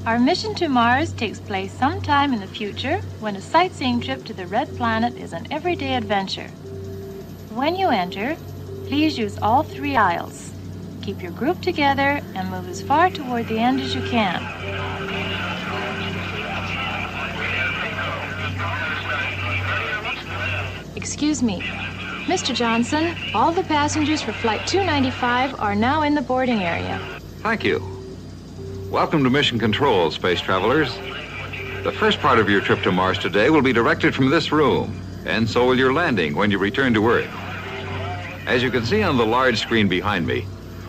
Our mission to Mars takes place sometime in the future when a sightseeing trip to the Red Planet is an everyday adventure. When you enter, please use all 3 aisles. Keep your group together and move as far toward the end as you can. Excuse me. Mr. Johnson, all the passengers for Flight 295 are now in the boarding area. Thank you. Welcome to Mission Control, space travelers. The first part of your trip to Mars today will be directed from this room, and so will your landing when you return to Earth. As you can see on the large screen behind me,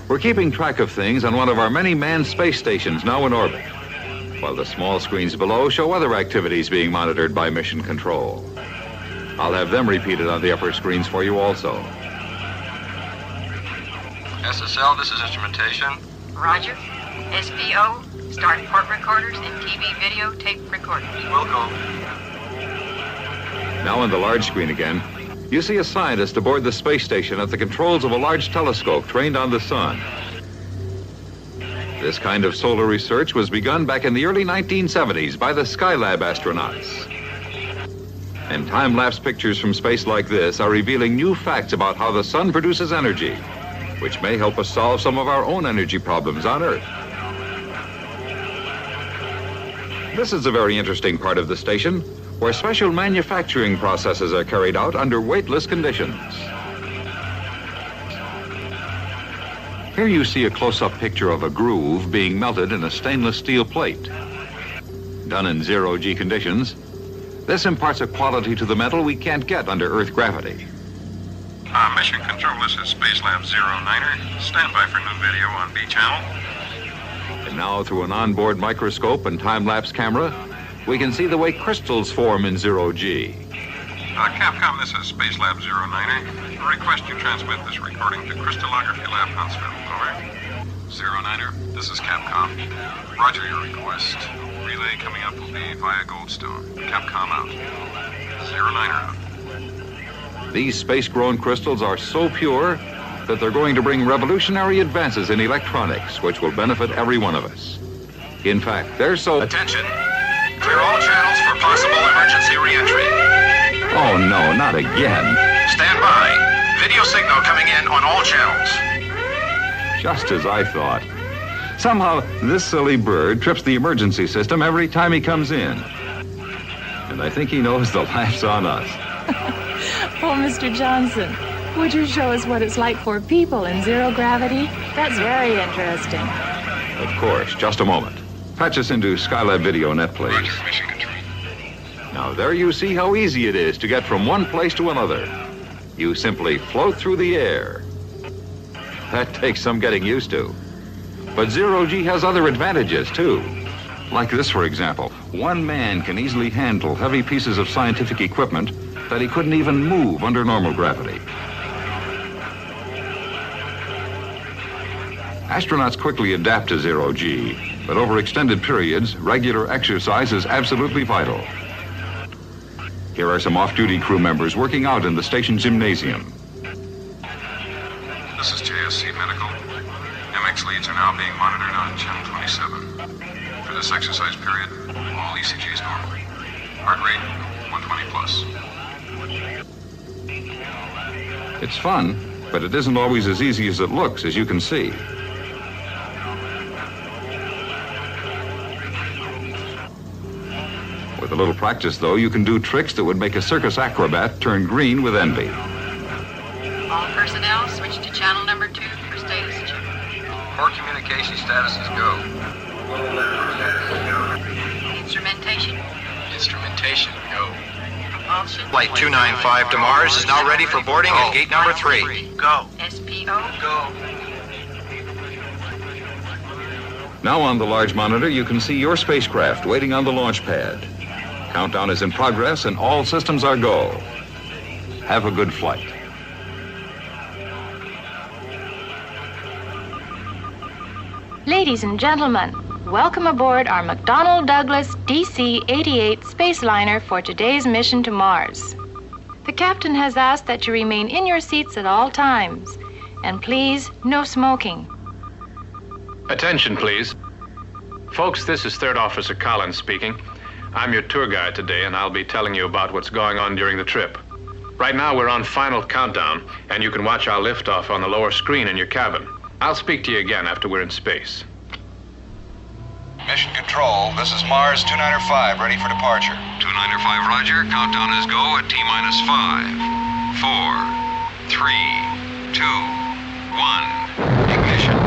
we're keeping track of things on one of our many manned space stations now in orbit, while the small screens below show other activities being monitored by Mission Control. I'll have them repeated on the upper screens for you also. SSL, this is instrumentation. Roger. SPO, start port recorders and TV video tape recorders. Welcome. Now on the large screen again, you see a scientist aboard the space station at the controls of a large telescope trained on the sun. This kind of solar research was begun back in the early 1970s by the Skylab astronauts. And time-lapse pictures from space like this are revealing new facts about how the sun produces energy, which may help us solve some of our own energy problems on Earth. This is a very interesting part of the station, where special manufacturing processes are carried out under weightless conditions. Here you see a close-up picture of a groove being melted in a stainless steel plate. Done in zero-G conditions, this imparts a quality to the metal we can't get under Earth gravity. Mission Control, this is Spacelab 09er. Stand by for new video on B channel. And now, through an onboard microscope and time-lapse camera, we can see the way crystals form in zero-G. Capcom, this is Spacelab 09er. Request you transmit this recording to Crystallography Lab, Huntsville. Over. 09er, this is Capcom. Roger your request. Relay coming up will be via Goldstone. Capcom out. 09er out. These space-grown crystals are so pure that they're going to bring revolutionary advances in electronics, which will benefit every one of us. In fact, they're so... Attention. Clear all channels for possible emergency re-entry. Oh, no, not again. Stand by. Video signal coming in on all channels. Just as I thought. Somehow, this silly bird trips the emergency system every time he comes in. And I think he knows the laugh's on us. Oh, Mr. Johnson, would you show us what it's like for people in zero gravity? That's very interesting. Of course, just a moment. Patch us into Skylab VideoNet, please. Roger, Mission Control. Now, there you see how easy it is to get from one place to another. You simply float through the air. That takes some getting used to. But zero-G has other advantages, too. Like this, for example. One man can easily handle heavy pieces of scientific equipment that he couldn't even move under normal gravity. Astronauts quickly adapt to zero-G, but over extended periods, regular exercise is absolutely vital. Here are some off-duty crew members working out in the station gymnasium. This is JSC Medical. MX leads are now being monitored on channel 27. For this exercise period, all ECGs normal. Heart rate, 120 plus. It's fun, but it isn't always as easy as it looks, as you can see. With a little practice, though, you can do tricks that would make a circus acrobat turn green with envy. All personnel switch to channel number 2 for status check. Core communication status is go. Instrumentation. Instrumentation, go. Propulsion. Flight 295 to Mars is now ready for boarding at gate number 3. Go. SPO. Go. Now on the large monitor, you can see your spacecraft waiting on the launch pad. Countdown is in progress and all systems are go. Have a good flight. Ladies and gentlemen, welcome aboard our McDonnell Douglas DC-88 Spaceliner for today's mission to Mars. The captain has asked that you remain in your seats at all times. And please, no smoking. Attention, please. Folks, this is Third Officer Collins speaking. I'm your tour guide today, and I'll be telling you about what's going on during the trip. Right now, we're on final countdown, and you can watch our liftoff on the lower screen in your cabin. I'll speak to you again after we're in space. Mission Control, this is Mars 295, ready for departure. 295, roger. Countdown is go at T-minus 5, 4, 3, 2, 1. Ignition.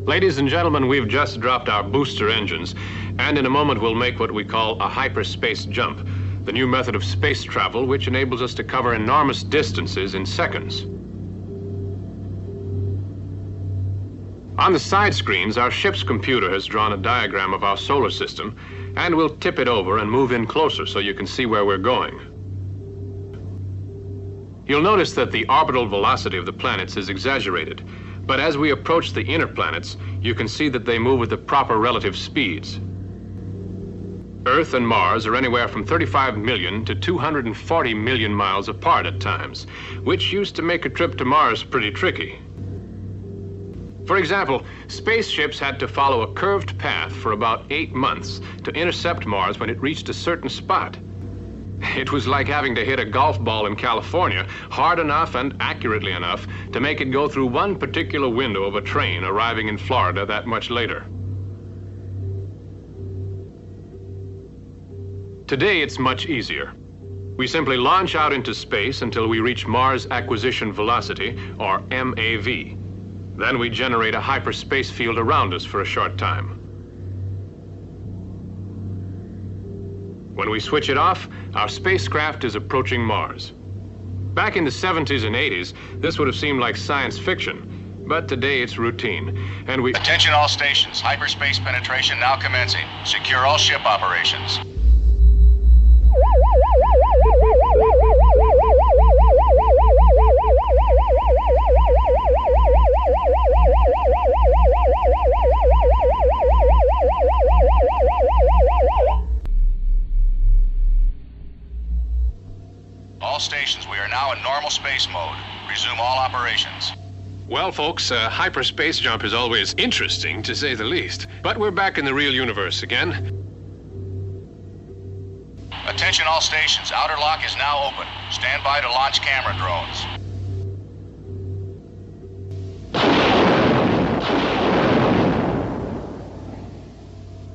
Ladies and gentlemen, we've just dropped our booster engines, and in a moment we'll make what we call a hyperspace jump, the new method of space travel which enables us to cover enormous distances in seconds. On the side screens, our ship's computer has drawn a diagram of our solar system, and we'll tip it over and move in closer so you can see where we're going. You'll notice that the orbital velocity of the planets is exaggerated. But as we approach the inner planets, you can see that they move with the proper relative speeds. Earth and Mars are anywhere from 35 million to 240 million miles apart at times, which used to make a trip to Mars pretty tricky. For example, spaceships had to follow a curved path for about 8 months to intercept Mars when it reached a certain spot. It was like having to hit a golf ball in California hard enough and accurately enough to make it go through one particular window of a train arriving in Florida that much later. Today, it's much easier. We simply launch out into space until we reach Mars Acquisition Velocity, or MAV. Then we generate a hyperspace field around us for a short time. When we switch it off, our spacecraft is approaching Mars. Back in the 70s and 80s, this would have seemed like science fiction, but today it's routine, and we... Attention all stations, hyperspace penetration now commencing. Secure all ship operations. All stations, we are now in normal space mode. Resume all operations. Well, folks, a hyperspace jump is always interesting, to say the least. But we're back in the real universe again. Attention all stations, outer lock is now open. Stand by to launch camera drones.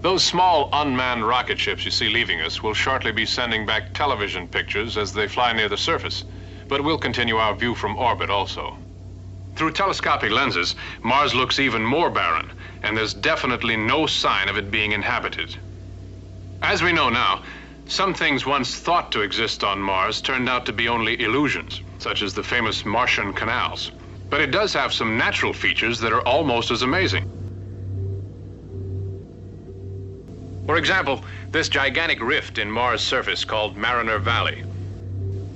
Those small unmanned rocket ships you see leaving us will shortly be sending back television pictures as they fly near the surface, but we'll continue our view from orbit also. Through telescopic lenses, Mars looks even more barren, and there's definitely no sign of it being inhabited. As we know now, some things once thought to exist on Mars turned out to be only illusions, such as the famous Martian canals. But it does have some natural features that are almost as amazing. For example, this gigantic rift in Mars' surface called Mariner Valley.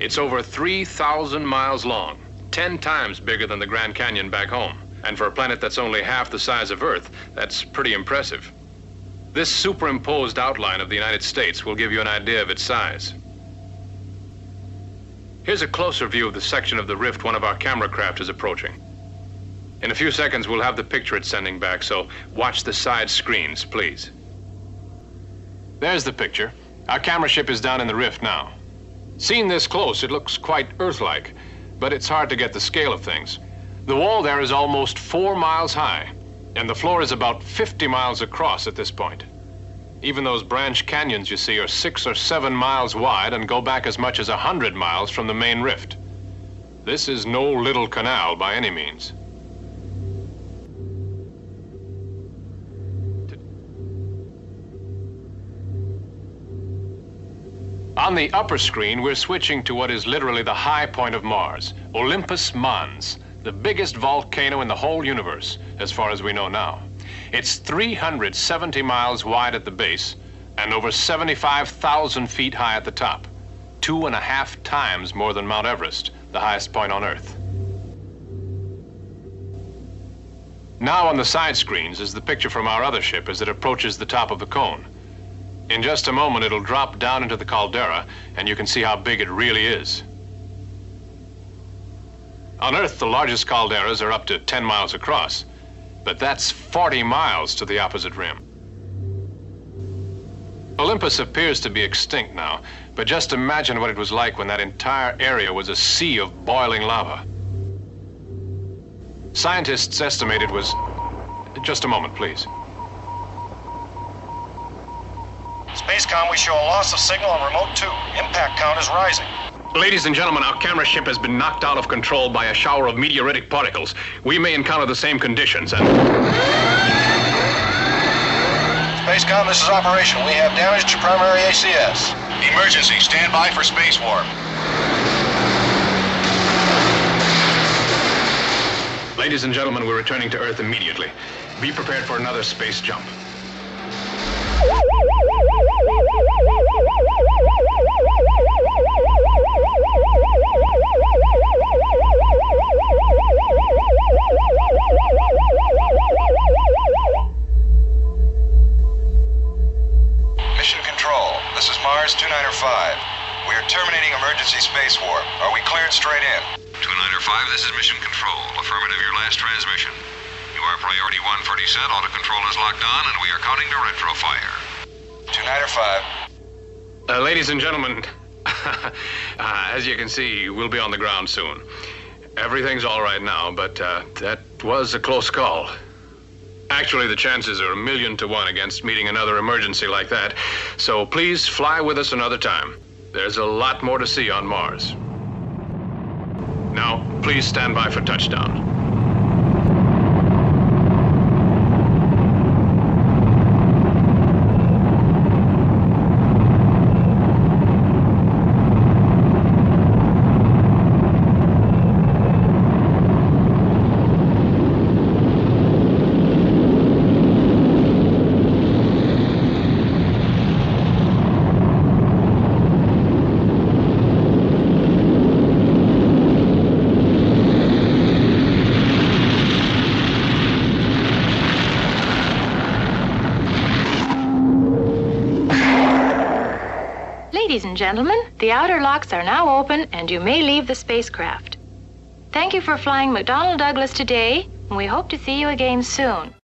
It's over 3,000 miles long, 10 times bigger than the Grand Canyon back home. And for a planet that's only half the size of Earth, that's pretty impressive. This superimposed outline of the United States will give you an idea of its size. Here's a closer view of the section of the rift one of our camera craft is approaching. In a few seconds, we'll have the picture it's sending back, so watch the side screens, please. There's the picture. Our camera ship is down in the rift now. Seen this close, it looks quite Earth-like, but it's hard to get the scale of things. The wall there is almost 4 miles high, and the floor is about 50 miles across at this point. Even those branch canyons you see are 6 or 7 miles wide and go back as much as 100 miles from the main rift. This is no little canal by any means. On the upper screen, we're switching to what is literally the high point of Mars, Olympus Mons, the biggest volcano in the whole universe, as far as we know now. It's 370 miles wide at the base and over 75,000 feet high at the top, 2.5 times more than Mount Everest, the highest point on Earth. Now on the side screens is the picture from our other ship as it approaches the top of the cone. In just a moment, it'll drop down into the caldera, and you can see how big it really is. On Earth, the largest calderas are up to 10 miles across, but that's 40 miles to the opposite rim. Olympus appears to be extinct now, but just imagine what it was like when that entire area was a sea of boiling lava. Scientists estimate it was... Just a moment, please. Spacecom, we show a loss of signal on remote 2. Impact count is rising. Ladies and gentlemen, our camera ship has been knocked out of control by a shower of meteoritic particles. We may encounter the same conditions and... Spacecom, this is Operation. We have damage to primary ACS. Emergency. Stand by for space warp. Ladies and gentlemen, we're returning to Earth immediately. Be prepared for another space jump. Mission Control, this is Mars 295. We are terminating emergency space warp. Are we cleared straight in? 295, this is Mission Control. Affirmative, your last transmission. You are priority 1 for descent. Auto control is locked on, and we are counting to retro fire. 295. Ladies and gentlemen, as you can see, we'll be on the ground soon. Everything's all right now, but that was a close call. Actually, the chances are 1,000,000 to 1 against meeting another emergency like that, so please fly with us another time. There's a lot more to see on Mars. Now, please stand by for touchdown. Ladies and gentlemen, the outer locks are now open and you may leave the spacecraft. Thank you for flying McDonnell Douglas today, and we hope to see you again soon.